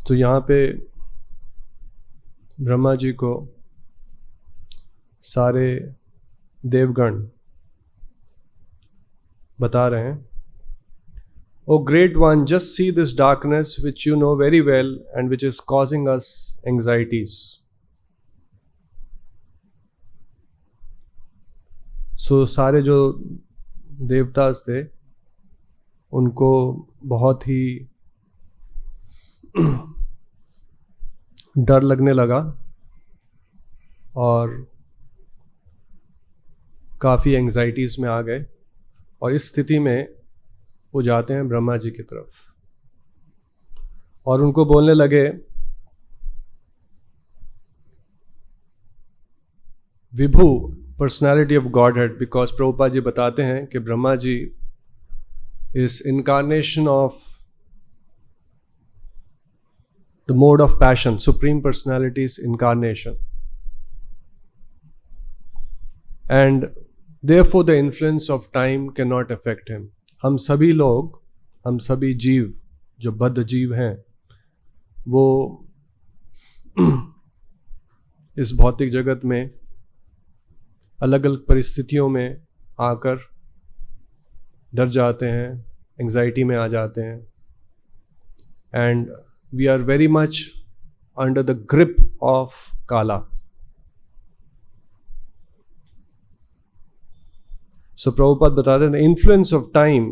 तो यहाँ पे ब्रह्मा जी को सारे देवगण बता रहे हैं, O great one, just see this darkness which you know very well and which is causing us anxieties. So सारे जो देवतास थे उनको बहुत ही डर लगने लगा और काफ़ी एंग्जाइटीज में आ गए, और इस स्थिति में वो जाते हैं ब्रह्मा जी की तरफ और उनको बोलने लगे, विभु personality of Godhead, because Prabhupada ji बताते हैं कि Brahma ji is incarnation of the mode of passion, supreme personality is incarnation, and therefore the influence of time cannot affect him. हम सभी लोग, हम सभी जीव जो बद्ध जीव हैं, वो इस भौतिक जगत में अलग अलग परिस्थितियों में आकर डर जाते हैं, एंजाइटी में आ जाते हैं, and we are very much under the grip of kala. So Prabhupada बताते हैं, the influence of time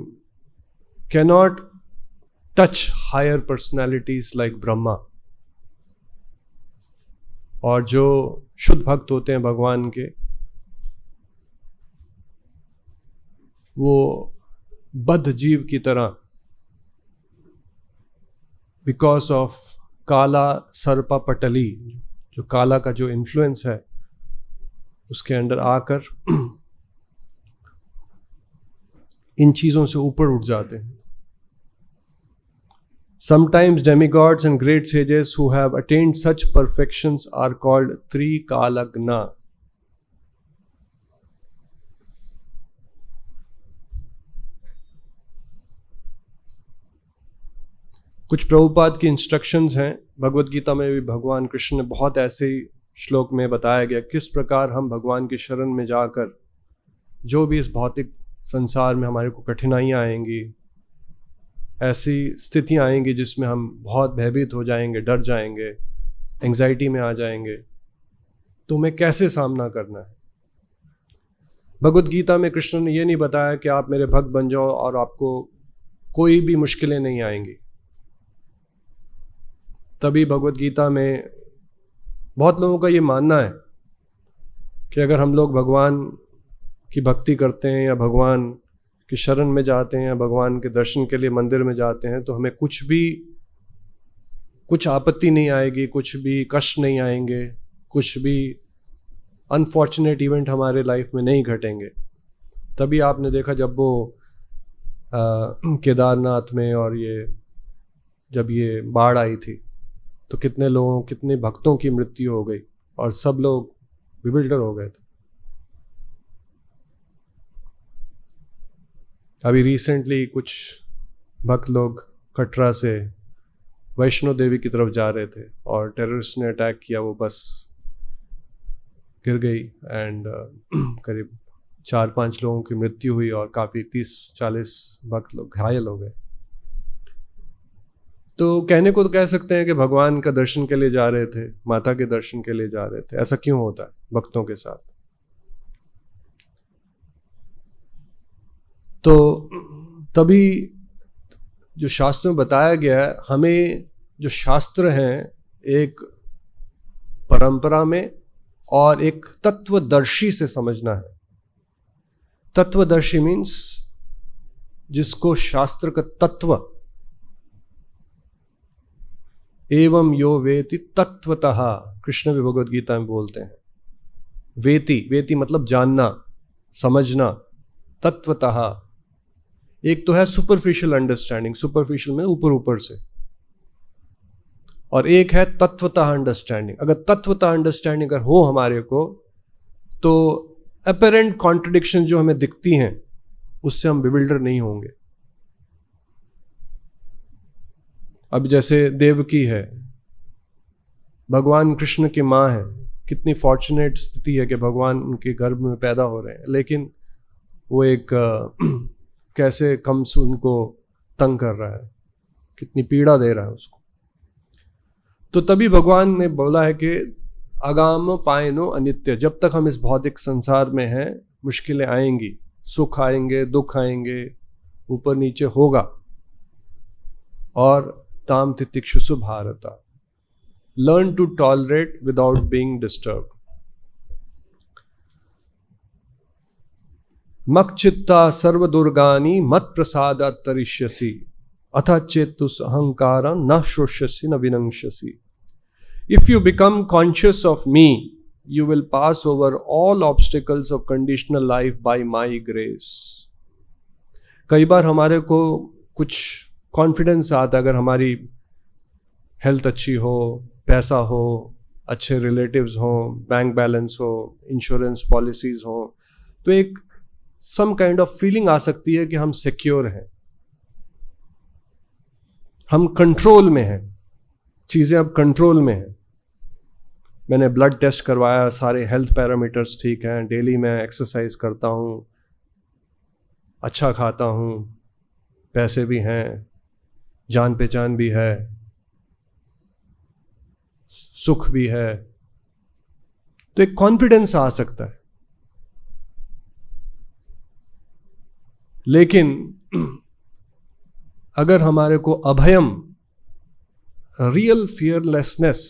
cannot touch higher personalities like Brahma. और जो शुद्ध भक्त होते हैं भगवान के, वो बद्ध जीव की तरह बिकॉज ऑफ काला सर्पा पटली, जो काला का जो इन्फ्लुएंस है उसके अंडर आकर इन चीज़ों से ऊपर उठ जाते हैं। Sometimes demigods and great sages who have attained such perfections are called Trikalagna. कुछ प्रभुपाद की इंस्ट्रक्शंस हैं, भगवत गीता में भी भगवान कृष्ण ने बहुत ऐसे श्लोक में बताया गया किस प्रकार हम भगवान की शरण में जाकर जो भी इस भौतिक संसार में हमारे को कठिनाइयाँ आएंगी, ऐसी स्थितियाँ आएंगी जिसमें हम बहुत भयभीत हो जाएंगे, डर जाएंगे, एंजाइटी में आ जाएंगे, तो हमें कैसे सामना करना है। भगवत गीता में कृष्ण ने ये नहीं बताया कि आप मेरे भक्त बन जाओ और आपको कोई भी मुश्किलें नहीं आएंगी। तभी भगवत गीता में बहुत लोगों का ये मानना है कि अगर हम लोग भगवान की भक्ति करते हैं या भगवान की शरण में जाते हैं या भगवान के दर्शन के लिए मंदिर में जाते हैं, तो हमें कुछ आपत्ति नहीं आएगी, कुछ भी कष्ट नहीं आएंगे, कुछ भी अनफॉर्चुनेट इवेंट हमारे लाइफ में नहीं घटेंगे। तभी आपने देखा जब वो केदारनाथ में और जब ये बाढ़ आई थी तो कितने भक्तों की मृत्यु हो गई और सब लोग बिविल्डर हो गए थे। अभी रिसेंटली कुछ भक्त लोग कटरा से वैष्णो देवी की तरफ जा रहे थे और टेररिस्ट ने अटैक किया, वो बस गिर गई एंड करीब 4-5 लोगों की मृत्यु हुई और काफ़ी 30-40 भक्त लोग घायल हो गए। तो कहने को तो कह सकते हैं कि भगवान का दर्शन के लिए जा रहे थे, माता के दर्शन के लिए जा रहे थे। ऐसा क्यों होता है भक्तों के साथ? तो तभी जो शास्त्रों में बताया गया है, हमें जो शास्त्र हैं एक परंपरा में और एक तत्वदर्शी से समझना है। तत्वदर्शी मीन्स जिसको शास्त्र का तत्व, एवं यो वेति तत्वतः, कृष्ण भी भगवद गीता में बोलते हैं। वेति मतलब जानना, समझना, तत्वतः। एक तो है सुपरफिशियल अंडरस्टैंडिंग, सुपरफिशियल में ऊपर से, और एक है तत्वतः अंडरस्टैंडिंग। अगर तत्वतः अंडरस्टैंडिंग अगर हो हमारे को, तो अपेरेंट कॉन्ट्रडिक्शन जो हमें दिखती हैं उससे हम बिविल्डर नहीं होंगे। अब जैसे देवकी है, भगवान कृष्ण की माँ है, कितनी फॉर्चुनेट स्थिति है कि भगवान उनके गर्भ में पैदा हो रहे हैं, लेकिन वो एक कैसे कंस उनको तंग कर रहा है, कितनी पीड़ा दे रहा है उसको। तो तभी भगवान ने बोला है कि अगाम पायनो अनित्य, जब तक हम इस भौतिक संसार में हैं मुश्किलें आएंगी, सुख आएंगे, दुख आएंगे, ऊपर नीचे होगा। और ताम तितिक्षुषु Bharata, learn to tolerate without being disturb. मक्चित्ता सर्व दुर्गानी मत प्रसादात् तरिष्यसि, अथ चेतुस अहंकारं न श्रोष्यसि न विनंक्ष्यसि। If you become conscious of me, you will pass over all obstacles of conditional life by my grace. कई बार हमारे को कुछ कॉन्फिडेंस आता है, अगर हमारी हेल्थ अच्छी हो, पैसा हो, अच्छे रिलेटिव्स हो, बैंक बैलेंस हो, इंश्योरेंस पॉलिसीज हो, तो एक सम काइंड ऑफ फीलिंग आ सकती है कि हम सिक्योर हैं, हम कंट्रोल में हैं, चीज़ें अब कंट्रोल में हैं। मैंने ब्लड टेस्ट करवाया, सारे हेल्थ पैरामीटर्स ठीक हैं, डेली मैं एक्सरसाइज करता हूँ, अच्छा खाता हूँ, पैसे भी हैं, जान पहचान भी है, सुख भी है, तो एक कॉन्फिडेंस आ सकता है। लेकिन अगर हमारे को अभयम, रियल फियरलेसनेस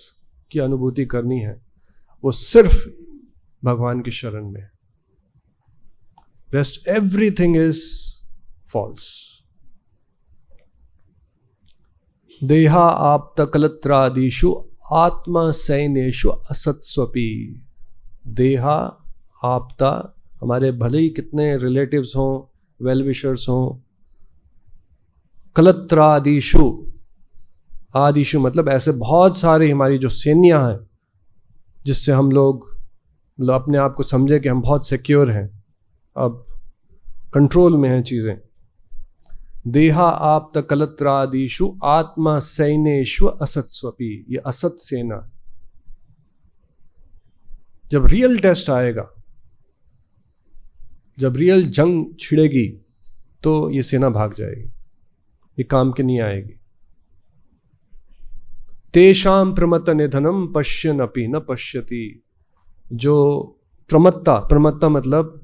की अनुभूति करनी है, वो सिर्फ भगवान की शरण में। Rest everything is false. देहा आप्त कलत्रादिषु आत्मा सैनेषु असत्स्वपी। देहा आप्ता, हमारे भले ही कितने रिलेटिव्स हों, वेल विशर्स हों, कलत्रादिषु, आदिशु मतलब ऐसे बहुत सारी हमारी जो सेनियां हैं जिससे हम लोग मतलब अपने आप को समझे कि हम बहुत सिक्योर हैं, अब कंट्रोल में हैं चीज़ें। देहा आप्त कलत्रादिषु आत्मा सैनेषु असत्स्वपी, ये असत सेना। जब रियल टेस्ट आएगा, जब रियल जंग छिड़ेगी, तो ये सेना भाग जाएगी, ये काम के नहीं आएगी। तेषां प्रमत्त निधनम पश्यन् अपि न पश्यति। जो प्रमत्ता मतलब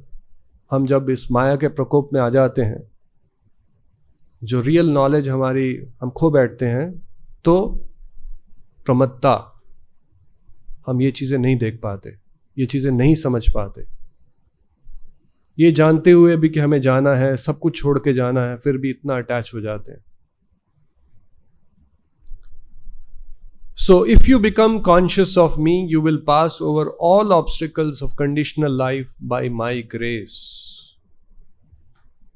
हम जब इस माया के प्रकोप में आ जाते हैं, जो रियल नॉलेज हमारी हम खो बैठते हैं, तो प्रमत्ता, हम ये चीज़ें नहीं देख पाते, ये चीज़ें नहीं समझ पाते। ये जानते हुए भी कि हमें जाना है, सब कुछ छोड़ के जाना है, फिर भी इतना अटैच हो जाते हैं। So if you become conscious of me, you will pass over all obstacles of conditional life by my grace.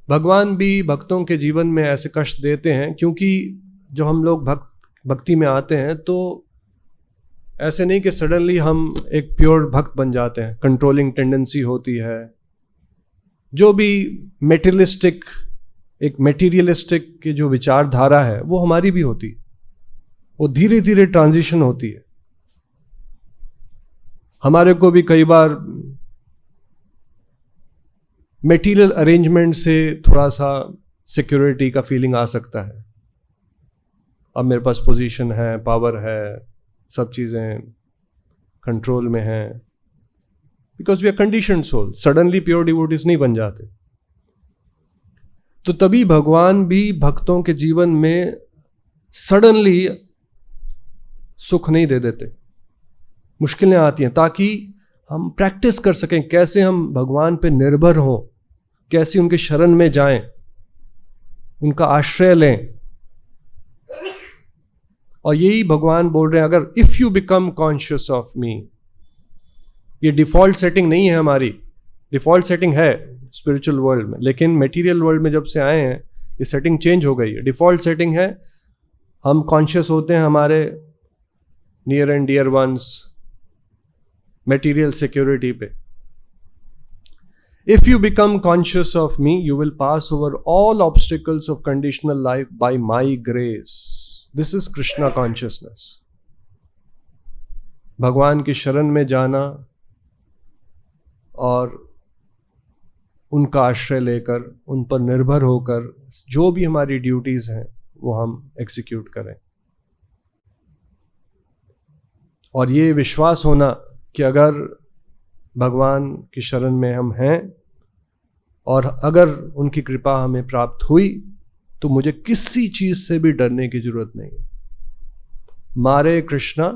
भगवान भी भक्तों के जीवन में ऐसे कष्ट देते हैं, क्योंकि जब हम लोग भक्ति में आते हैं तो ऐसे नहीं कि सडनली हम एक प्योर भक्त बन जाते हैं। कंट्रोलिंग टेंडेंसी होती है, जो भी मेटेरियलिस्टिक, एक मेटीरियलिस्टिक की जो विचारधारा है वो हमारी भी होती है, वो धीरे धीरे ट्रांजिशन होती है। हमारे को भी कई बार मेटीरियल अरेंजमेंट से थोड़ा सा सिक्योरिटी का फीलिंग आ सकता है। अब मेरे पास पोजीशन है, पावर है, सब चीज़ें कंट्रोल में हैं, because we are conditioned soul. Suddenly pure devotees नहीं बन जाते। तो तभी भगवान भी भक्तों के जीवन में सडनली सुख नहीं दे देते, मुश्किलें आती हैं, ताकि हम प्रैक्टिस कर सकें कैसे हम भगवान पे निर्भर हों, कैसे उनके शरण में जाएं, उनका आश्रय लें। और यही भगवान बोल रहे हैं, अगर if you become conscious of मी, ये डिफॉल्ट सेटिंग नहीं है हमारी, डिफॉल्ट सेटिंग है स्पिरिचुअल वर्ल्ड में, लेकिन मटेरियल वर्ल्ड में जब से आए हैं ये सेटिंग चेंज हो गई है। डिफॉल्ट सेटिंग है, हम कॉन्शियस होते हैं हमारे near and dear ones, material security पे। If you become conscious of me, you will pass over all obstacles of conditional life by my grace. This is Krishna consciousness. भगवान की शरण में जाना और उनका आश्रय लेकर, उन पर निर्भर होकर जो भी हमारी ड्यूटीज़ हैं वो हम एग्जीक्यूट करें। और ये विश्वास होना कि अगर भगवान की शरण में हम हैं और अगर उनकी कृपा हमें प्राप्त हुई तो मुझे किसी चीज़ से भी डरने की जरूरत नहीं है। मारे कृष्णा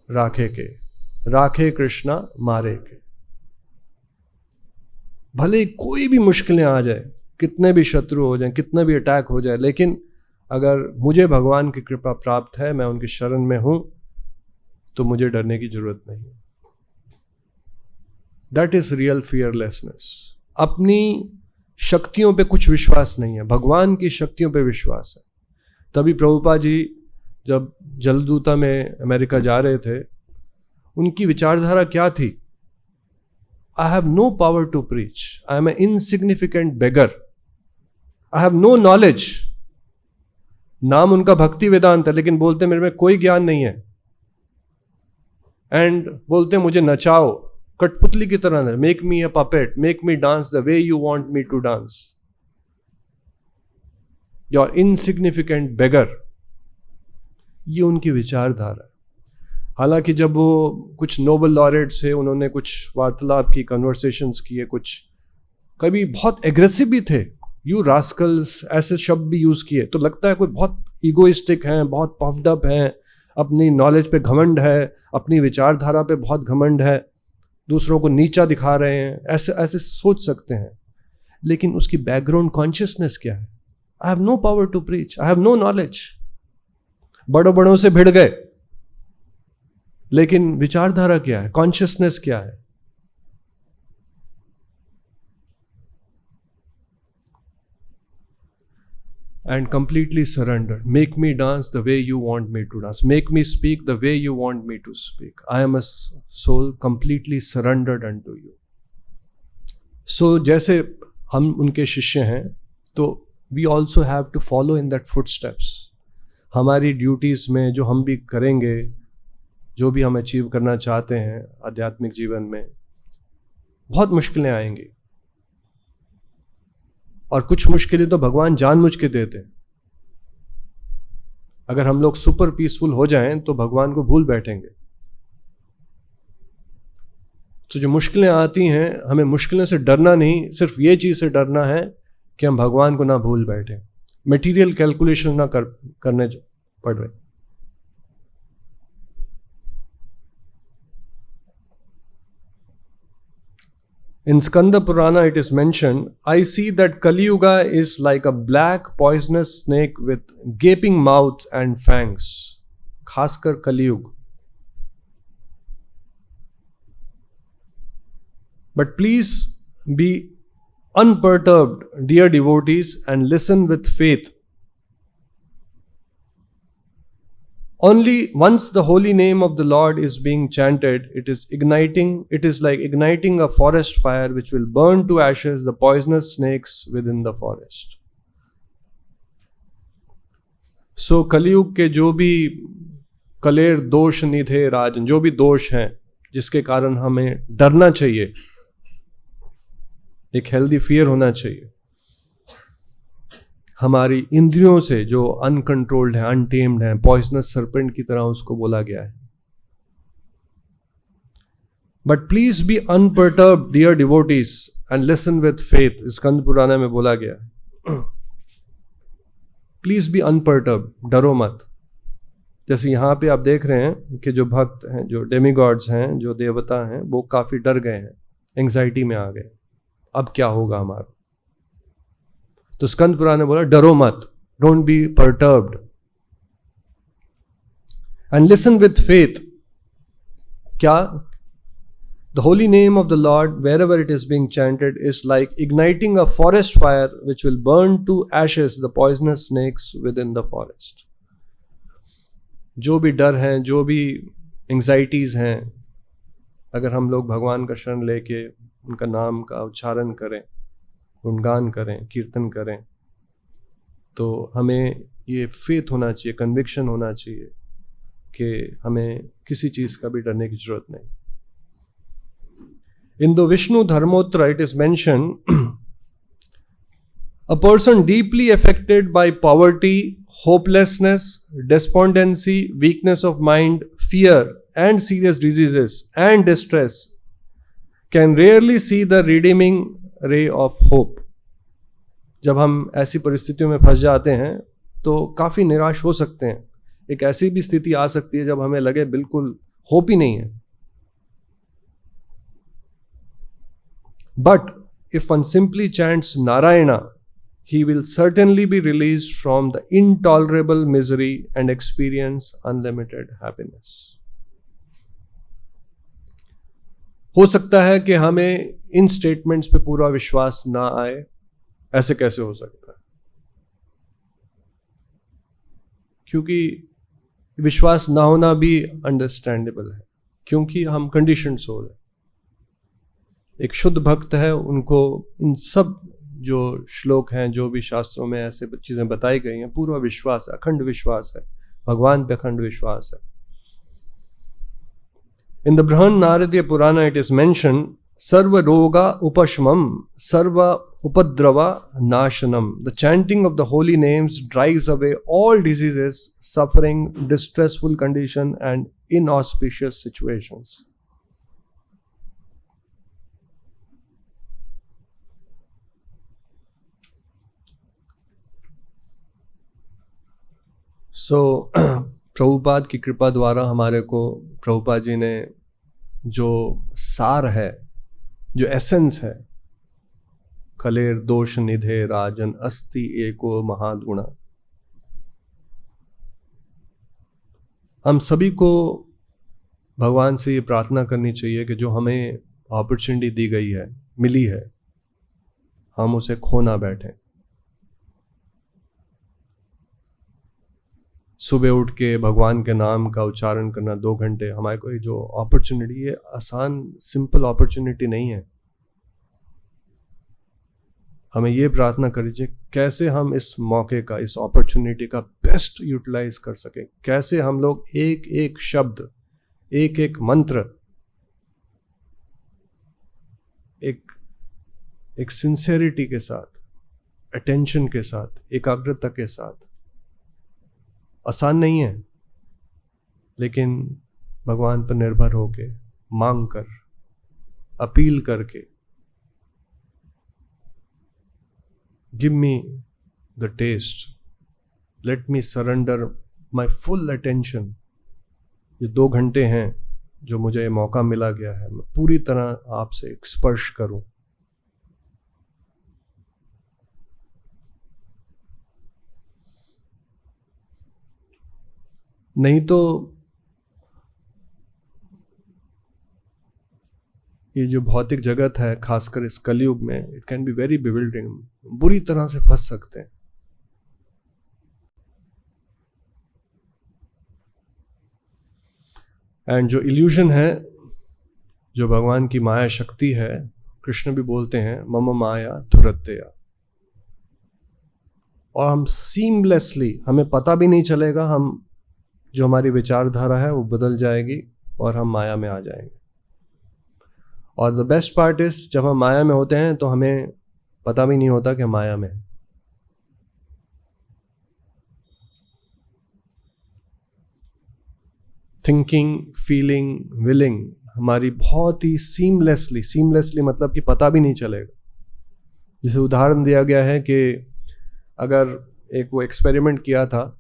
राखे के, राखे कृष्णा मारे के। भले कोई भी मुश्किलें आ जाए, कितने भी शत्रु हो जाएं, कितना भी अटैक हो जाए, लेकिन अगर मुझे भगवान की कृपा प्राप्त है, मैं उनकी शरण में हूं, तो मुझे डरने की जरूरत नहीं है। That is real fearlessness. अपनी शक्तियों पे कुछ विश्वास नहीं है, भगवान की शक्तियों पे विश्वास है। तभी प्रभुपाद जी जब जलदूता में अमेरिका जा रहे थे, उनकी विचारधारा क्या थी? I have no power to preach. I am an insignificant beggar. I have no knowledge. नाम उनका भक्ति वेदांत है, लेकिन बोलते मेरे में कोई ज्ञान नहीं है। एंड बोलते मुझे नचाओ कठपुतली की तरह, make me a puppet, make me dance the way you want me to dance. Your insignificant beggar, ये उनकी विचारधारा है। हालांकि जब वो कुछ नोबल लॉरेट से उन्होंने कुछ वार्तालाप की, कन्वर्सेशंस किए, कुछ कभी बहुत एग्रेसिव भी थे, यू रास्कल्स ऐसे शब्द भी यूज किए, तो लगता है कोई बहुत ईगोइस्टिक हैं, बहुत पफ्ड अप हैं, अपनी नॉलेज पे घमंड है, अपनी विचारधारा पे बहुत घमंड है, दूसरों को नीचा दिखा रहे हैं, ऐसे ऐसे सोच सकते हैं। लेकिन उसकी बैकग्राउंड कॉन्शियसनेस क्या है? I have no power to preach, I have no knowledge. बड़ों बड़ों से भिड़ गए, लेकिन विचारधारा क्या है? कॉन्शियसनेस क्या है? And completely surrendered. Make me dance the way you want me to dance. Make me speak the way you want me to speak. I am a soul completely surrendered unto you. So जैसे हम उनके शिष्य हैं, तो we also have to follow in that footsteps. हमारी duties में जो हम भी करेंगे, जो भी हम अचीव करना चाहते हैं आध्यात्मिक जीवन में, बहुत मुश्किलें आएंगी। और कुछ मुश्किलें तो भगवान जानबूझ के देते हैं। अगर हम लोग सुपर पीसफुल हो जाएं तो भगवान को भूल बैठेंगे। तो जो मुश्किलें आती हैं, हमें मुश्किलों से डरना नहीं, सिर्फ ये चीज से डरना है कि हम भगवान को ना भूल बैठें, मटेरियल कैलकुलेशन ना करने पड़ रहे। In Skanda Purana it is mentioned, I see that Kali Yuga is like a black poisonous snake with gaping mouth and fangs. खासकर कलियुग। But please be unperturbed, dear devotees, and listen with faith. Only once the holy name of the Lord is being chanted, it is like igniting a forest fire which will burn to ashes the poisonous snakes within the forest. So कलियुग के जो भी कलेर दोष निधे राजन, जो भी दोष हैं जिसके कारण हमें डरना चाहिए, एक हेल्दी फियर होना चाहिए। हमारी इंद्रियों से जो अनकंट्रोल्ड है, अनटेम्ड है, पॉइजनस सर्पेंट की तरह उसको बोला गया है। But please be unperturbed dear devotees and listen with faith, Skanda Purana में बोला गया है। प्लीज बी अनपर्टर्ब्ड, डरो मत। जैसे यहाँ पे आप देख रहे हैं कि जो भक्त हैं, जो डेमीगॉड्स हैं, जो देवता हैं, वो काफी डर गए हैं, एंग्जाइटी में आ गए, अब क्या होगा हमारा। तो स्कंद पुराण ने बोला डरो मत, don't be perturbed and listen with faith. क्या? The holy name of the lord wherever it is being chanted is like igniting a forest fire which will burn to ashes the poisonous snakes within the forest. जो भी डर हैं, जो भी anxieties हैं, अगर हम लोग भगवान का शरण लेके उनका नाम का उच्चारण करें, गुणगान करें, कीर्तन करें, तो हमें ये फेथ होना चाहिए, कन्विक्शन होना चाहिए कि हमें किसी चीज का भी डरने की जरूरत नहीं। In the Vishnu Dharmottara it is mention a person deeply affected by poverty, hopelessness, despondency, weakness of mind, fear, and serious diseases and distress can rarely see the redeeming ray of hope. जब हम ऐसी परिस्थितियों में फंस जाते हैं तो काफ़ी निराश हो सकते हैं। एक ऐसी भी स्थिति आ सकती है जब हमें लगे बिल्कुल होप ही नहीं है। But if one simply chants Narayana, he will certainly be released from the intolerable misery and experience unlimited happiness. हो सकता है कि हमें इन स्टेटमेंट्स पे पूरा विश्वास ना आए। ऐसे कैसे हो सकता है? क्योंकि विश्वास ना होना भी अंडरस्टैंडेबल है, क्योंकि हम कंडीशन्ड सोल है। एक शुद्ध भक्त है, उनको इन सब जो श्लोक हैं, जो भी शास्त्रों में ऐसे चीजें बताई गई हैं, पूरा विश्वास है, अखंड विश्वास है, भगवान पे अखंड विश्वास है। In the Brihan Naradiya Purana it is mention सर्व रोगा उपशमम सर्व उपद्रवा नाशनम। The chanting of the holy names drives away all diseases, suffering, distressful condition and inauspicious situations. Prabhupada की कृपा द्वारा हमारे को प्रभुपाद जी ने जो सार है, जो एसेंस है, कलेर दोष निधे राजन अस्ति एको महागुणा, हम सभी को भगवान से ये प्रार्थना करनी चाहिए कि जो हमें अपॉर्चुनिटी दी गई है, मिली है, हम उसे खो ना बैठें। सुबह उठ के भगवान के नाम का उच्चारण करना 2 घंटे, हमारे को ये जो अपॉर्चुनिटी, ये आसान सिंपल अपॉर्चुनिटी नहीं है। हमें ये प्रार्थना करनी चाहिए कैसे हम इस मौके का, इस अपॉर्चुनिटी का बेस्ट यूटिलाइज कर सकें, कैसे हम लोग एक एक शब्द, एक एक मंत्र, एक सिंसेरिटी के साथ, अटेंशन के साथ, एकाग्रता के साथ, आसान नहीं है, लेकिन भगवान पर निर्भर होके, मांग कर, अपील करके, give me the taste, let me surrender my full attention. ये 2 घंटे हैं जो मुझे ये मौका मिला गया है, मैं पूरी तरह आपसे स्पर्श करूं। नहीं तो ये जो भौतिक जगत है, खासकर इस कलयुग में, it can be very bewildering, बुरी तरह से फंस सकते हैं। एंड जो इल्यूजन है, जो भगवान की माया शक्ति है, कृष्ण भी बोलते हैं मम माया धुरत्या, और हम सीमलेसली, हमें पता भी नहीं चलेगा, हम जो हमारी विचारधारा है वो बदल जाएगी और हम माया में आ जाएंगे। और द बेस्ट पार्ट इज, जब हम माया में होते हैं तो हमें पता भी नहीं होता कि माया में। थिंकिंग, फीलिंग, विलिंग हमारी बहुत ही सीमलेसली मतलब कि पता भी नहीं चलेगा। जैसे उदाहरण दिया गया है कि अगर एक वो एक्सपेरिमेंट किया था,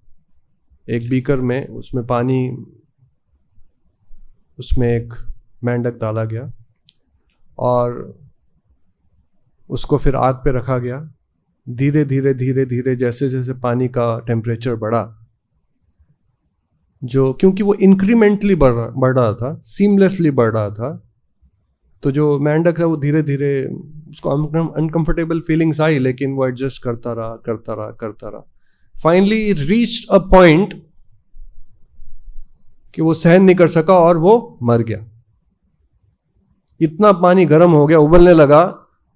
एक बीकर में, उसमें पानी, उसमें एक मेंढक डाला गया और उसको फिर आग पे रखा गया। धीरे धीरे जैसे जैसे पानी का टेम्परेचर बढ़ा, जो क्योंकि वो इंक्रीमेंटली बढ़ रहा था, सीमलेसली बढ़ रहा था, तो जो मेंढक है वो धीरे धीरे, उसको अनकंफर्टेबल फीलिंग्स आई, लेकिन वो एडजस्ट करता रहा। Finally it reached a point कि वो सहन नहीं कर सका और वो मर गया। इतना पानी गर्म हो गया, उबलने लगा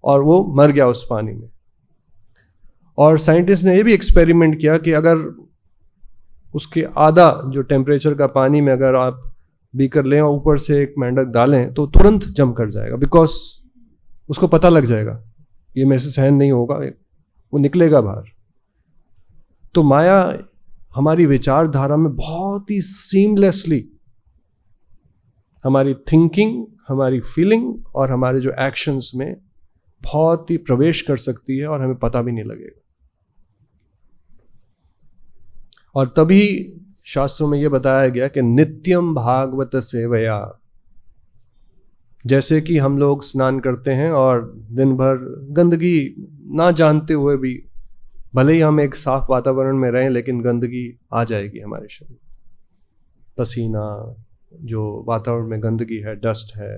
और वो मर गया उस पानी में। और साइंटिस्ट ने ये भी एक्सपेरिमेंट किया कि अगर उसके आधा जो टेम्परेचर का पानी में अगर आप बीकर लें और ऊपर से एक मेंढक डालें तो तुरंत जम कर जाएगा, बिकॉज उसको पता लग जाएगा ये मेरे से सहन नहीं होगा, वो निकलेगा बाहर। तो माया हमारी विचारधारा में बहुत ही सीमलेसली हमारी थिंकिंग, हमारी फीलिंग और हमारे जो एक्शंस में बहुत ही प्रवेश कर सकती है और हमें पता भी नहीं लगेगा। और तभी शास्त्रों में यह बताया गया कि नित्यम भागवत सेवया, जैसे कि हम लोग स्नान करते हैं और दिन भर गंदगी ना जानते हुए भी, भले ही हम एक साफ वातावरण में रहें, लेकिन गंदगी आ जाएगी हमारे शरीर, पसीना, जो वातावरण में गंदगी है, डस्ट है।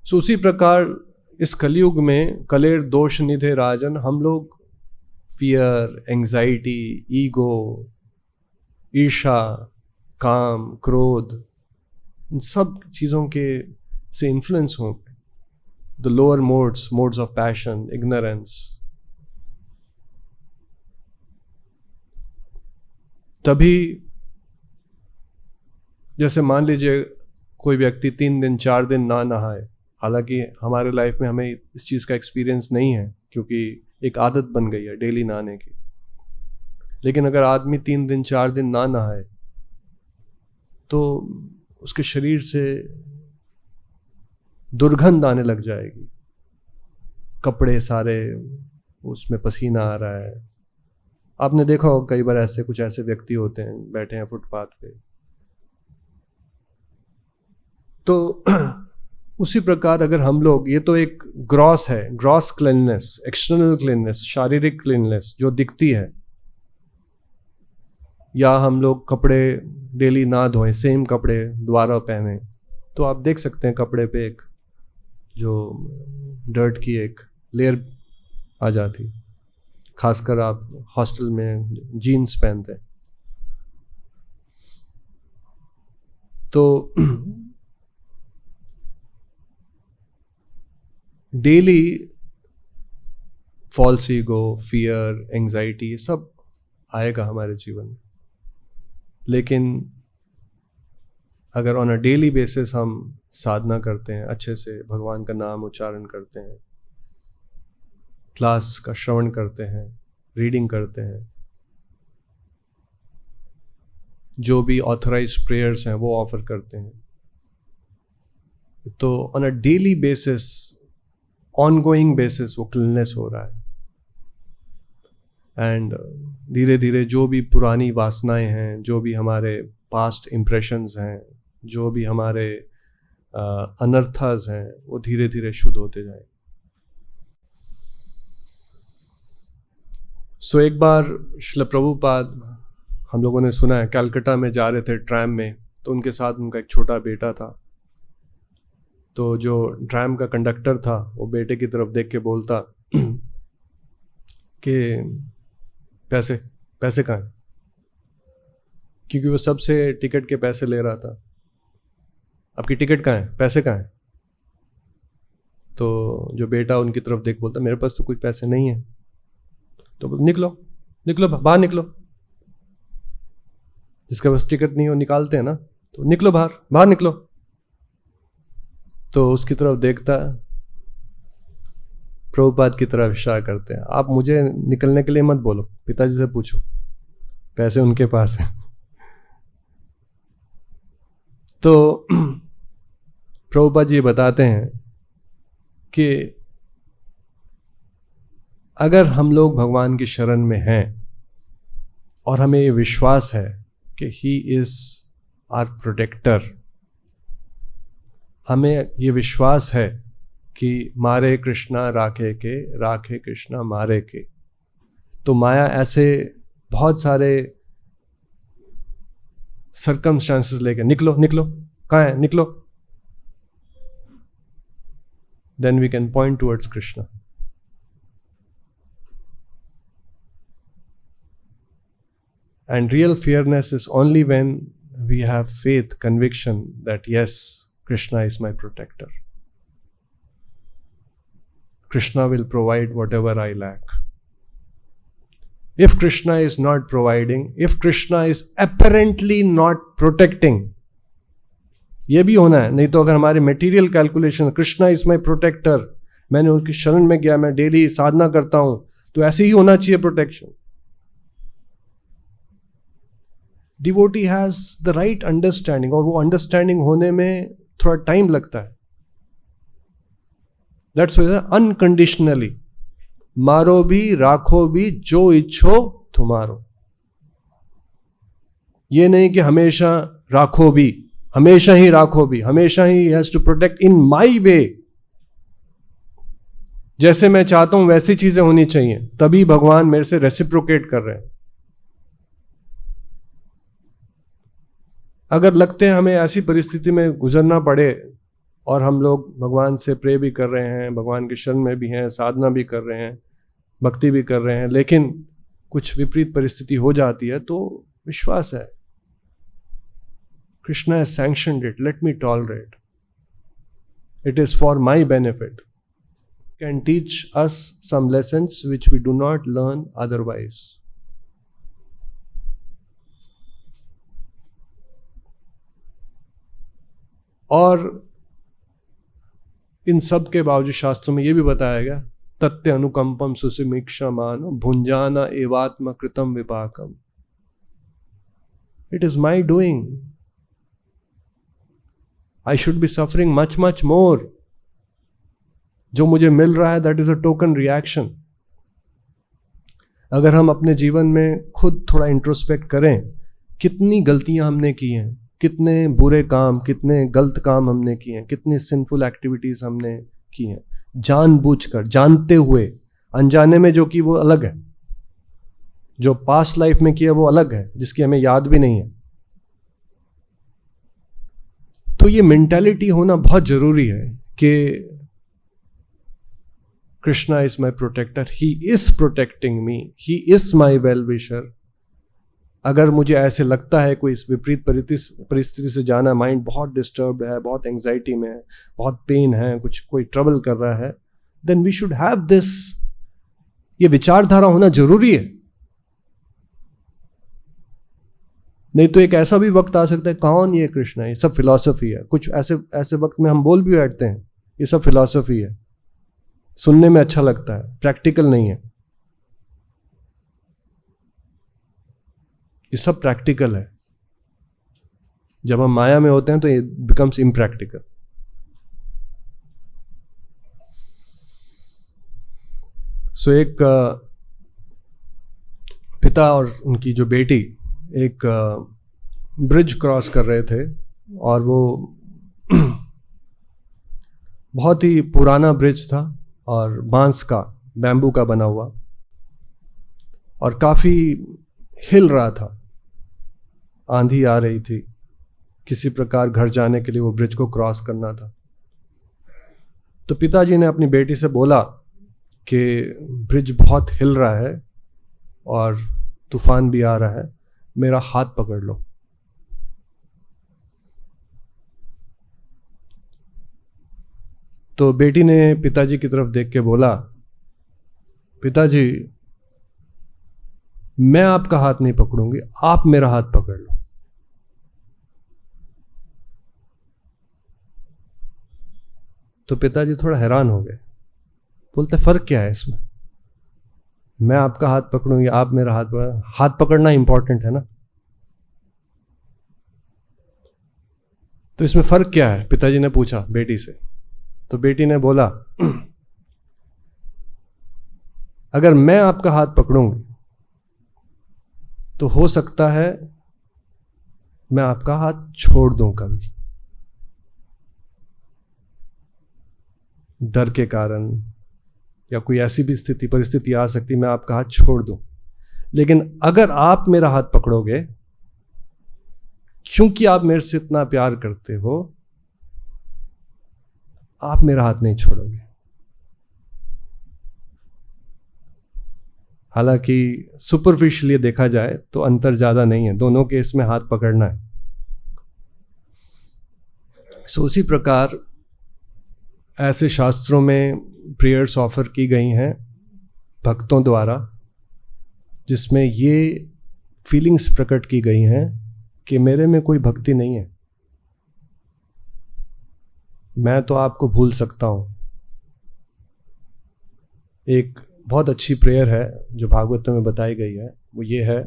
सो उसी प्रकार इस कलयुग में कलेर दोष निधे राजन, हम लोग फियर, एंजाइटी, ईगो, ईर्षा, काम, क्रोध, इन सब चीज़ों के से इन्फ्लुएंस हों, the lower modes of passion, ignorance. तभी जैसे मान लीजिए कोई व्यक्ति 3 दिन 4 दिन ना नहाए, हालांकि हमारे लाइफ में हमें इस चीज़ का एक्सपीरियंस नहीं है क्योंकि एक आदत बन गई है डेली नहाने की, लेकिन अगर आदमी 3 दिन 4 दिन ना नहाए तो उसके शरीर से दुर्गंध आने लग जाएगी, कपड़े सारे उसमें पसीना आ रहा है। आपने देखा होगा कई बार ऐसे कुछ ऐसे व्यक्ति होते हैं बैठे हैं फुटपाथ पे। तो उसी प्रकार अगर हम लोग, ये तो एक ग्रॉस है, ग्रॉस क्लीननेस, एक्सटर्नल क्लीननेस, शारीरिक क्लीननेस जो दिखती है, या हम लोग कपड़े डेली ना धोएं, सेम कपड़े दोबारा पहने, तो आप देख सकते हैं कपड़े पे एक जो डर्ट की एक लेयर आ जाती, खासकर आप हॉस्टल में जीन्स पहनते हैं तो daily false ego, fear, anxiety, ये सब आएगा हमारे जीवन में। लेकिन अगर ऑन अ डेली बेसिस हम साधना करते हैं, अच्छे से भगवान का नाम उच्चारण करते हैं, क्लास का श्रवण करते हैं, रीडिंग करते हैं, जो भी ऑथराइज्ड प्रेयर्स हैं वो ऑफर करते हैं, तो on a daily basis, ongoing basis वो क्लीननेस हो रहा है। एंड धीरे धीरे जो भी पुरानी वासनाएं हैं, जो भी हमारे पास्ट इम्प्रेशंस हैं, जो भी हमारे अनर्थास हैं, वो धीरे धीरे शुद्ध होते जाएं। सो एक बार श्रील प्रभुपाद, हम लोगों ने सुना है, कलकत्ता में जा रहे थे ट्रैम में, तो उनके साथ उनका एक छोटा बेटा था। तो जो ट्रैम का कंडक्टर था वो बेटे की तरफ देख के बोलता कि पैसे पैसे कहाँ हैं, क्योंकि वो सबसे टिकट के पैसे ले रहा था। आपकी टिकट कहाँ है, पैसे कहाँ हैं? तो जो बेटा उनकी तरफ देख बोलता, मेरे पास तो कुछ पैसे नहीं है। तो निकलो निकलो बाहर निकलो, जिसके पास टिकट नहीं हो निकालते हैं ना, तो निकलो बाहर, बाहर निकलो। तो उसकी तरफ देखता, प्रभुपाद की तरफ इशारा करते हैं, आप मुझे निकलने के लिए मत बोलो, पिताजी से पूछो, पैसे उनके पास हैं। तो प्रभुपाद जी बताते हैं कि अगर हम लोग भगवान की शरण में हैं और हमें ये विश्वास है कि ही इज आवर प्रोटेक्टर, हमें ये विश्वास है कि मारे कृष्णा राखे के, राखे कृष्णा मारे के, तो माया ऐसे बहुत सारे सर्कमस्टांसेस लेके निकलो निकलो, कहाँ है, निकलो, then we can point towards Krishna. And real fearness is only when we have faith, conviction that yes, Krishna is my protector. Krishna will provide whatever I lack. if Krishna is not providing, if Krishna is apparently not protecting, ये भी होना है। नहीं तो अगर हमारे material calculation, Krishna is my protector, मैंने उनकी शरण में गया, मैं डेली साधना करता हूं, तो ऐसे ही होना चाहिए protection. Devotee has the right understanding, और वो अंडरस्टैंडिंग होने में थोड़ा टाइम लगता है। दैट्स व्हाई अनकंडीशनली मारो भी राखो भी जो इच्छो तुम्हारो। ये नहीं कि हमेशा राखो भी, हमेशा ही राखो भी, हमेशा ही हैज टू प्रोटेक्ट इन माई वे। जैसे मैं चाहता हूं वैसी चीजें होनी चाहिए, तभी भगवान मेरे से रेसिप्रोकेट कर रहे हैं। अगर लगते हैं हमें ऐसी परिस्थिति में गुजरना पड़े और हम लोग भगवान से प्रे भी कर रहे हैं, भगवान के शरण में भी हैं, साधना भी कर रहे हैं, भक्ति भी कर रहे हैं, लेकिन कुछ विपरीत परिस्थिति हो जाती है, तो विश्वास है Krishna has sanctioned it, let me tolerate, it is for my benefit, can teach us some lessons which we do not learn otherwise. और इन सब के बावजूद शास्त्रों में यह भी बताया गया, तत्य अनुकंपम सुसमीक्षा मानो भुंजाना एवात्म कृतम विपाकम। It is my doing, I should be suffering much much more. जो मुझे मिल रहा है that is a token reaction. अगर हम अपने जीवन में खुद थोड़ा इंट्रोस्पेक्ट करें, कितनी गलतियां हमने की हैं, कितने बुरे काम, कितने गलत काम हमने किए हैं, कितनी सिंफुल एक्टिविटीज हमने की हैं, जानबूझकर, जानते हुए, अनजाने में, जो कि वो अलग है। जो पास्ट लाइफ में किया वो अलग है, जिसकी हमें याद भी नहीं है। तो ये मेंटालिटी होना बहुत जरूरी है कि Krishna is my protector, he is protecting me, he is my well wisher. अगर मुझे ऐसे लगता है कोई विपरीत परिस्थिति से जाना, माइंड बहुत डिस्टर्ब्ड है, बहुत एंजाइटी में है, बहुत पेन है, कुछ कोई ट्रबल कर रहा है, then we should have this, ये विचारधारा होना जरूरी है। नहीं तो एक ऐसा भी वक्त आ सकता है, कौन ये कृष्णा, ये सब फिलॉसफी है। कुछ ऐसे वक्त में हम बोल भी बैठते हैं ये सब फिलॉसफी है, सुनने में अच्छा लगता है, प्रैक्टिकल नहीं है। ये सब प्रैक्टिकल है। जब हम माया में होते हैं तो ये बिकम्स इम्प्रैक्टिकल। सो एक पिता और उनकी जो बेटी एक ब्रिज क्रॉस कर रहे थे, और वो बहुत ही पुराना ब्रिज था और बांस का, बैम्बू का बना हुआ, और काफी हिल रहा था, आंधी आ रही थी, किसी प्रकार घर जाने के लिए वो ब्रिज को क्रॉस करना था। तो पिताजी ने अपनी बेटी से बोला कि ब्रिज बहुत हिल रहा है और तूफान भी आ रहा है, मेरा हाथ पकड़ लो। तो बेटी ने पिताजी की तरफ देख के बोला, पिताजी मैं आपका हाथ नहीं पकड़ूंगी, आप मेरा हाथ पकड़ लो। तो पिताजी थोड़ा हैरान हो गए, बोलते फर्क क्या है इसमें, मैं आपका हाथ पकड़ूंगी, आप मेरा हाथ पकड़ना इंपॉर्टेंट है ना, तो इसमें फर्क क्या है, पिताजी ने पूछा बेटी से। तो बेटी ने बोला, अगर मैं आपका हाथ पकड़ूंगी तो हो सकता है मैं आपका हाथ छोड़ दूं कभी, डर के कारण, या कोई ऐसी भी परिस्थिति आ सकती, मैं आपका हाथ छोड़ दूं। लेकिन अगर आप मेरा हाथ पकड़ोगे, क्योंकि आप मेरे से इतना प्यार करते हो, आप मेरा हाथ नहीं छोड़ोगे। हालांकि सुपरफिशियली देखा जाए तो अंतर ज्यादा नहीं है, दोनों के इसमें हाथ पकड़ना है। सो उसी प्रकार ऐसे शास्त्रों में प्रेयर्स ऑफर की गई हैं भक्तों द्वारा, जिसमें ये फीलिंग्स प्रकट की गई हैं कि मेरे में कोई भक्ति नहीं है, मैं तो आपको भूल सकता हूं। एक बहुत अच्छी प्रेयर है जो भागवत में बताई गई है, वो ये है,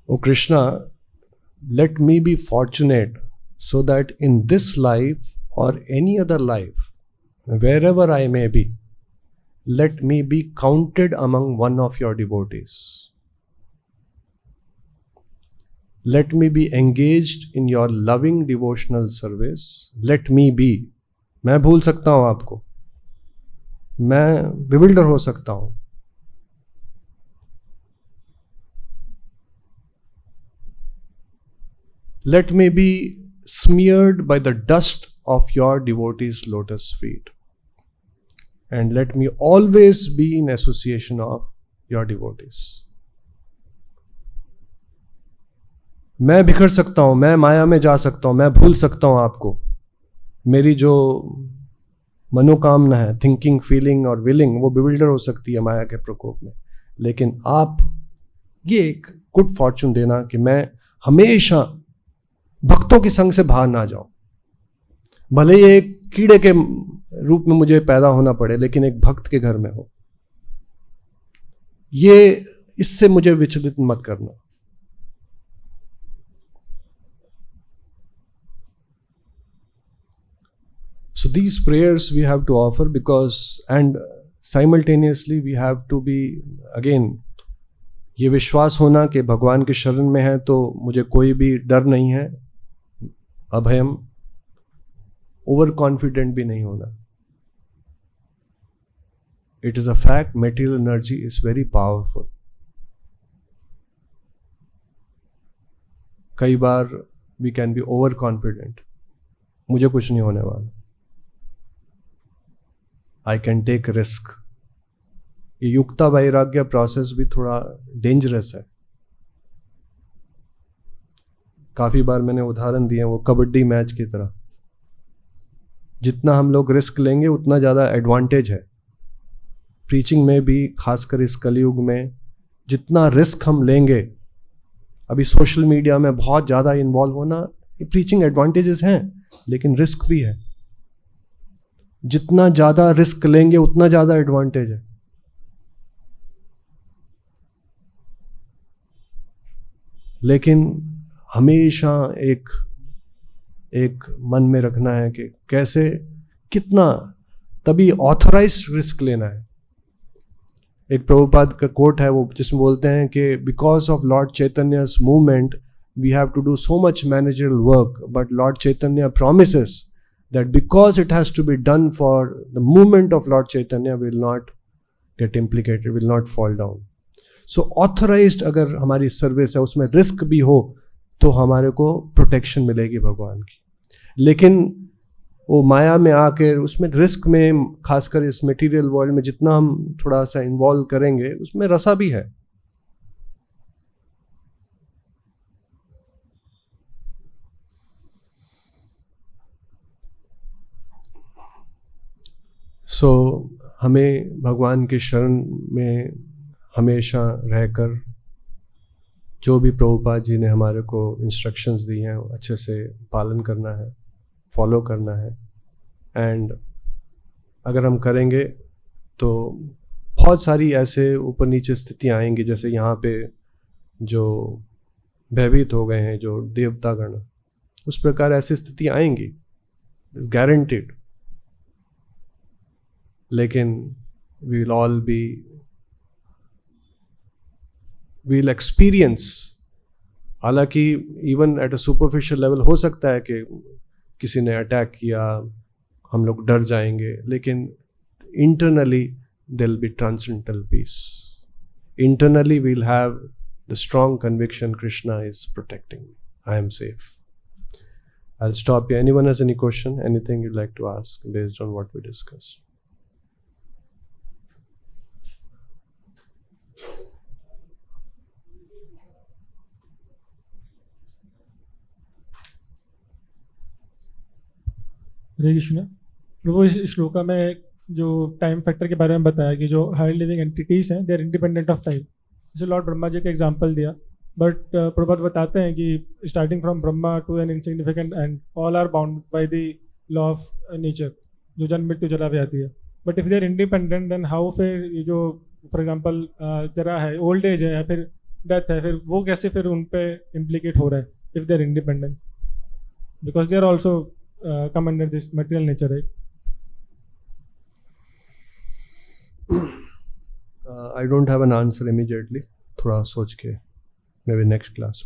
ओ Krishna, let me be fortunate so that in this life or any other life, wherever I may be, let me be counted among one of your devotees. Let me be engaged in your loving devotional service. Let me be. मैं भूल सकता हूं आपको, मैं bewilder हो सकता हूं, let me be smeared by the dust of your devotees' lotus feet, and let me always be in association of your devotees. मैं बिखर सकता हूं, मैं माया में जा सकता हूं, मैं भूल सकता हूं आपको, मेरी जो मनोकामना है, थिंकिंग, फीलिंग और विलिंग, वो बिविल्डर हो सकती है माया के प्रकोप में, लेकिन आप ये एक गुड फॉर्चून देना कि मैं हमेशा भक्तों के संग से बाहर ना जाऊं। भले ही एक कीड़े के रूप में मुझे पैदा होना पड़े, लेकिन एक भक्त के घर में हो। ये इससे मुझे विचलित मत करना। So these prayers we have to offer because, and simultaneously we have to be, again, ये विश्वास होना कि भगवान के शरण में है तो मुझे कोई भी डर नहीं है, अभयम, ओवर कॉन्फिडेंट भी नहीं होना। It is a fact, material energy is very powerful. कई बार we can be over confident, मुझे कुछ नहीं होने वाला, आई कैन टेक रिस्क। ये युक्ता वैराग्य प्रोसेस भी थोड़ा डेंजरस है। काफी बार मैंने उदाहरण दिए, वो कबड्डी मैच की तरह, जितना हम लोग रिस्क लेंगे उतना ज़्यादा एडवांटेज है। प्रीचिंग में भी, खासकर इस कलयुग में, जितना रिस्क हम लेंगे, अभी सोशल मीडिया में बहुत ज़्यादा इन्वॉल्व होना, ये प्रीचिंग एडवांटेजेस हैं, लेकिन रिस्क भी है। जितना ज़्यादा रिस्क लेंगे उतना ज़्यादा एडवांटेज है। लेकिन हमेशा एक मन में रखना है कि कैसे, कितना, तभी ऑथराइज्ड रिस्क लेना है। एक प्रभुपाद का कोट है वो, जिसमें बोलते हैं कि because of lord Chaitanya's movement we have to do so much managerial work, but lord Chaitanya promises that because it has to be done for the movement of Lord Chaitanya will not get implicated, will not fall down. So authorized अगर हमारी service है, उसमें risk भी हो, तो हमारे को protection मिलेगी भगवान की। लेकिन वो माया में आकर उसमें रिस्क में, खासकर इस मटेरियल वर्ल्ड में जितना हम थोड़ा सा इन्वॉल्व करेंगे, उसमें रसा भी है। सो हमें भगवान के शरण में हमेशा रहकर जो भी प्रभुपाद जी ने हमारे को इंस्ट्रक्शंस दी हैं अच्छे से पालन करना है, फॉलो करना है। एंड अगर हम करेंगे तो बहुत सारी ऐसे ऊपर नीचे स्थितियाँ आएंगी, जैसे यहाँ पे जो भयभीत हो गए हैं जो देवतागण, उस प्रकार ऐसी स्थिति आएंगी, गारंटीड। लेकिन we'll all be, we'll experience, हालांकि even at a superficial level हो सकता है कि किसी ने अटैक किया, हम लोग डर जाएंगे, लेकिन internally there'll be transcendental peace. Internally we'll have the strong conviction Krishna is protecting me, I am safe. I'll stop here. Anyone has any question, anything you'd like to ask based on what we discussed? हरे कृष्ण। प्रभु, इस श्लोका में जो time factor के बारे में बताया कि जो higher living entities हैं they are independent of time, जैसे लॉर्ड ब्रह्मा जी का एग्जांपल दिया, बट प्रभात बताते हैं कि starting from Brahma to an insignificant and all are bound by the law of nature, जो जन्म मृत्यु जरा व्याधि है। But if they are independent then how फिर ये जो फॉर एग्जांपल जरा है, ओल्ड एज है या फिर डेथ है, फिर वो कैसे फिर उन पे इम्प्लीकेट हो रहा है if they are independent, because they are also come under this material nature, right? I don't have an answer immediately. थोड़ा सोच के maybe next class.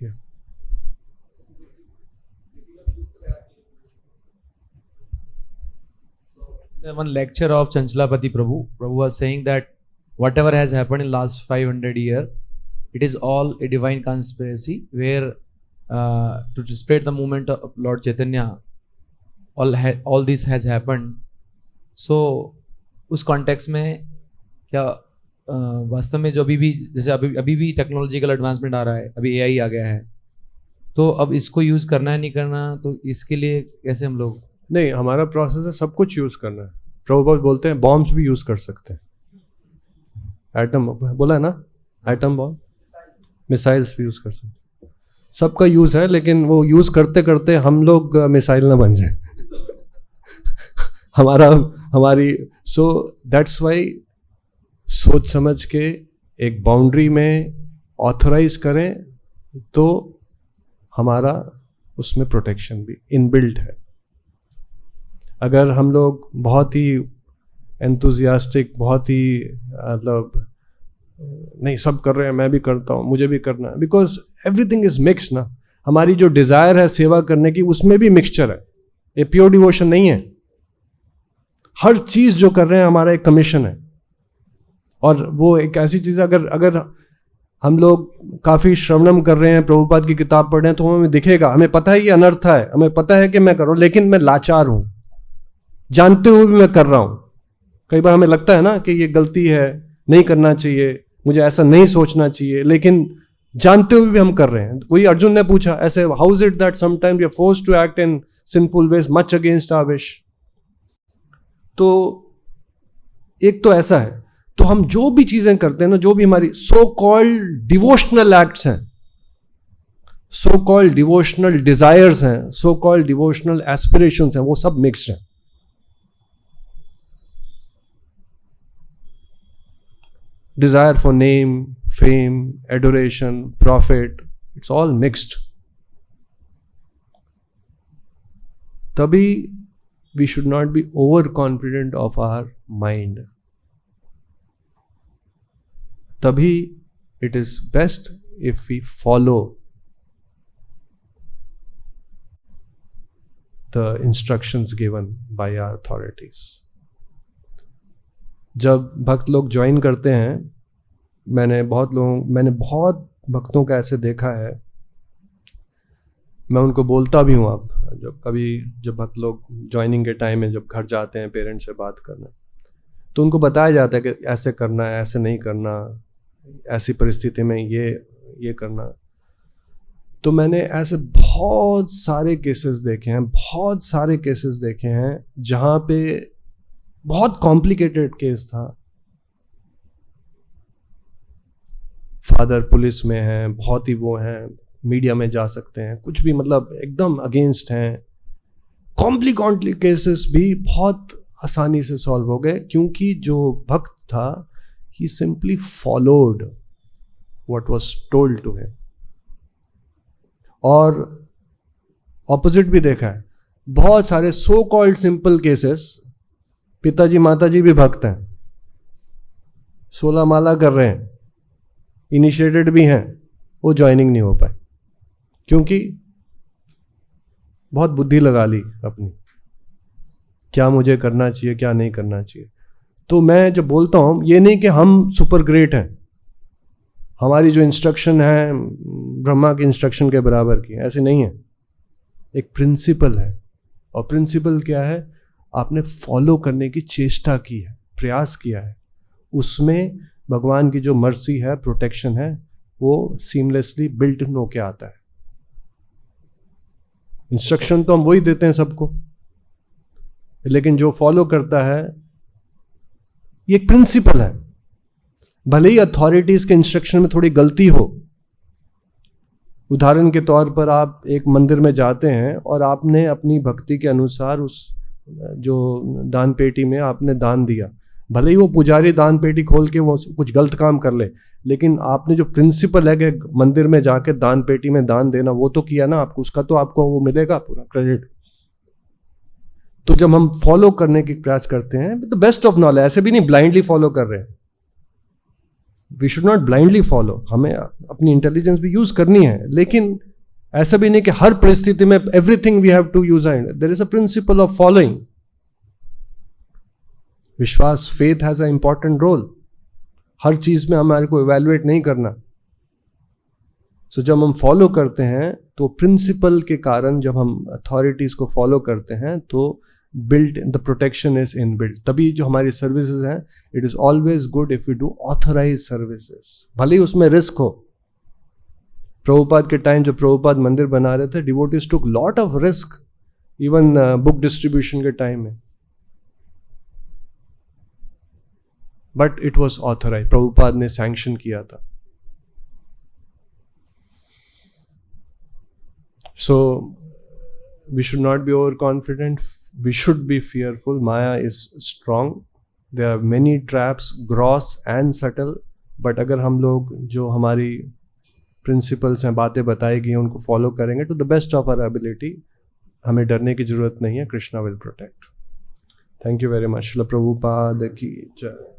Yeah. One lecture of Chanchalapati Prabhu was saying that whatever has happened in last 500 years, it is all a divine conspiracy where to spread the movement of Lord Chaitanya, all this has happened. So उस context में क्या वास्तव में जो अभी भी जैसे अभी भी टेक्नोलॉजिकल एडवांसमेंट आ रहा है, अभी एआई आ गया है, तो अब इसको यूज़ करना है नहीं करना, तो इसके लिए कैसे हम लोग? नहीं, हमारा प्रोसेस है सब कुछ यूज़ करना है। प्रभुपाद बोलते हैं बॉम्ब्स भी यूज़ कर सकते हैं, एटम बोला है ना, एटम बॉम्ब, मिसाइल्स भी यूज़ कर सकते हैं, सबका यूज़ है, लेकिन वो यूज़ करते करते हम लोग मिसाइल ना बन जाए हमारी सो दैट्स वाई सोच समझ के एक बाउंड्री में ऑथराइज करें तो हमारा उसमें प्रोटेक्शन भी इनबिल्ट है। अगर हम लोग बहुत ही एंथुजियास्टिक, बहुत ही मतलब नहीं सब कर रहे हैं, मैं भी करता हूँ, मुझे भी करना है, बिकॉज एवरीथिंग इज मिक्स ना। हमारी जो डिज़ायर है सेवा करने की, उसमें भी मिक्सचर है, ये प्योर डिवोशन नहीं है। हर चीज़ जो कर रहे हैं हमारा एक कमीशन है, और वो एक ऐसी चीज़, अगर हम लोग काफ़ी श्रवणम कर रहे हैं, प्रभुपाद की किताब पढ़ रहे हैं, तो हमें दिखेगा, हमें पता है ये अनर्थ है, हमें पता है कि मैं कर रहा हूँ, लेकिन मैं लाचार हूँ, जानते हुए भी मैं कर रहा हूँ। कई बार हमें लगता है ना कि ये गलती है, नहीं करना चाहिए, मुझे ऐसा नहीं सोचना चाहिए, लेकिन जानते हुए भी हम कर रहे हैं। वही अर्जुन ने पूछा ऐसे, how is it that sometimes we are forced to act in sinful ways much against our wish. तो एक तो ऐसा है, तो हम जो भी चीजें करते हैं ना, जो भी हमारी सो कॉल्ड डिवोशनल एक्ट्स हैं, सो कॉल्ड डिवोशनल डिजायर्स हैं, सो कॉल्ड डिवोशनल एस्पिरेशंस हैं, वो सब मिक्स्ड हैं। Desire for name, fame, adoration, profit, it's all mixed. तभी we should not be overconfident of our mind. Tabhi it is best if we follow the instructions given by our authorities. जब भक्त लोग join करते हैं, मैंने बहुत भक्तों का ऐसे देखा है, मैं उनको बोलता भी हूँ। अब जब भक्त लोग ज्वाइनिंग के टाइम में जब घर जाते हैं पेरेंट्स से बात करना, तो उनको बताया जाता है कि ऐसे करना है, ऐसे नहीं करना, ऐसी परिस्थिति में ये करना। तो मैंने ऐसे बहुत सारे केसेस देखे हैं जहाँ पे बहुत कॉम्प्लिकेटेड केस था। फादर पुलिस में हैं, बहुत ही वो हैं, मीडिया में जा सकते हैं, कुछ भी मतलब एकदम अगेंस्ट हैं। कॉम्प्लिकेटेड केसेस भी बहुत आसानी से सॉल्व हो गए, क्योंकि जो भक्त था ही simply followed what was told to him. और ऑपोजिट भी देखा है, बहुत सारे सो कॉल्ड सिंपल केसेस, पिताजी माताजी भी भक्त हैं, 16 माला कर रहे हैं, इनिशिएटेड भी हैं, वो ज्वाइनिंग नहीं हो पाए, क्योंकि बहुत बुद्धि लगा ली अपनी, क्या मुझे करना चाहिए क्या नहीं करना चाहिए। तो मैं जब बोलता हूँ, ये नहीं कि हम सुपर ग्रेट हैं, हमारी जो इंस्ट्रक्शन है ब्रह्मा की इंस्ट्रक्शन के बराबर की, ऐसे नहीं है। एक प्रिंसिपल है, और प्रिंसिपल क्या है, आपने फॉलो करने की चेष्टा की है, प्रयास किया है, उसमें भगवान की जो मर्सी है, प्रोटेक्शन है, वो सीमलेसली बिल्ट इन होके आता है। इंस्ट्रक्शन तो हम वही देते हैं सबको, लेकिन जो फॉलो करता है, ये एक प्रिंसिपल है। भले ही अथॉरिटीज के इंस्ट्रक्शन में थोड़ी गलती हो, उदाहरण के तौर पर आप एक मंदिर में जाते हैं और आपने अपनी भक्ति के अनुसार उस जो दान पेटी में आपने दान दिया, भले ही वो पुजारी दान पेटी खोल के वो कुछ गलत काम कर ले, लेकिन आपने जो प्रिंसिपल है कि मंदिर में जाके दान पेटी में दान देना, वो तो किया ना आपको, उसका तो आपको वो मिलेगा पूरा क्रेडिट। तो जब हम फॉलो करने की प्रयास करते हैं, तो बेस्ट ऑफ नॉलेज, ऐसे भी नहीं ब्लाइंडली फॉलो कर रहे हैं, we should not blindly follow, हमें अपनी इंटेलिजेंस भी यूज करनी है, लेकिन ऐसा भी नहीं कि हर परिस्थिति में everything we have to use and there is a principle of following. विश्वास, faith has a important role, हर चीज में हमारे को इवैल्यूएट नहीं करना। सो जब हम फॉलो करते हैं तो प्रिंसिपल के कारण, जब हम अथॉरिटीज को फॉलो करते हैं तो built the protection is in built. तभी जो हमारी सर्विसेज हैं, it is always good if you do authorise services, भले ही उसमें रिस्क हो। प्रभुपाद के टाइम जब प्रभुपाद मंदिर बना रहे थे, devotees took lot of risk, even book distribution के टाइम में, but it was authorise, Prabhupada ने सैंक्शन किया था। So we should not be overconfident, we should be fearful. Maya is strong, there are many traps, gross and subtle, but अगर हम लोग जो हमारी प्रिंसिपल्स हैं, बातें बताई गई हैं, उनको फॉलो करेंगे to the best of our ability, हमें डरने की जरूरत नहीं है, Krishna will protect. Thank you very much. Srila Prabhupada की जय।